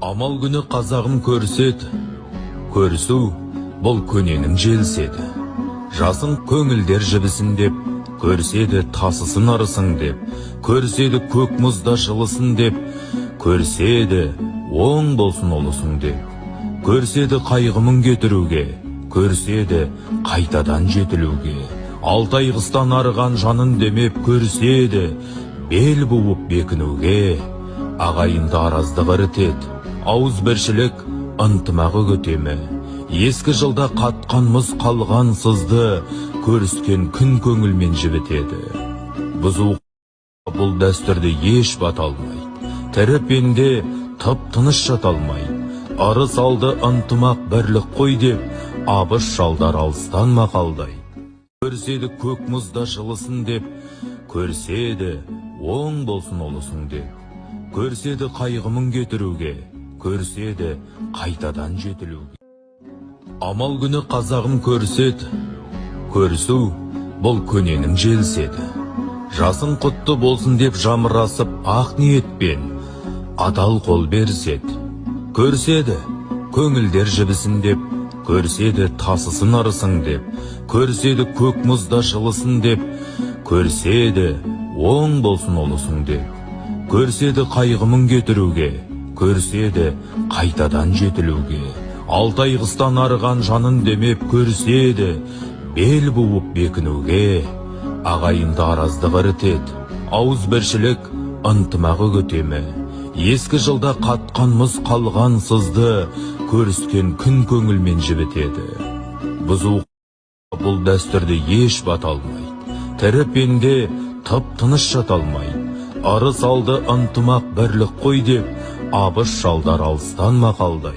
Амал күні қазағым көрсет, көрісу бұл көненің желседі. Жасың көңілдер жібісін деп, көрседі тасысын арысың деп, көрседі көк мұзда жылысын деп, көрседі оң болсын олысың деп, көрседі қайғымын кетіруге, көрседі қайтадан жетілуге, алтай қыстан арыған жанын демеп, көрседі бел буып бекінуге, ағайынды араздық ірітеді, ауыз біршілік ынтымағы көтемі, ескі жылда қатқан мұз қалған сызды, көріскен күн көңілмен жібітеді. Бұзу бұл дәстүрді еш бата алмайды, тірі пенде тып-тыныш жата алмайды. Арыс алды ынтымақ бірлік қой деп, абыз шалдар алыстан мақалдай. Көрседі көк мұзда жылысын деп, көрседі оң болсын олысың деп, көрседі қайғымын кетіруге, көрседі қайтадан жетілуге. Амал күні қазағым көрсет, көрісу бұл көненің желседі. Жасың құтты болсын деп жамырасып ақ ниетпен адал қол берсет. Көрседі көңілдер жібісін деп, көрседі тасысын арысың деп, көрседі көк мұзда жылысын деп, көрседі оң болсын олысың деп, көрседі қайғымын кетіруге, көрседі қайтадан жетілуге, алтай қыстан арыған жанын демеп, көрседі бел буып бекінуге, ағайынды араздық ірітеді, ауыз біршілік ынтымағы көтемі, ескі жылда қатқан мұз қалған сызды, көріскен күн көңілмен жібітеді. Бұзу бұл дәстүрді еш бата алмайды, тірі пенде тып-тыныш жата алмайды. Арыс алды ынтымақ бірлік қой деп, абыз шалдар алыстан мақалдай.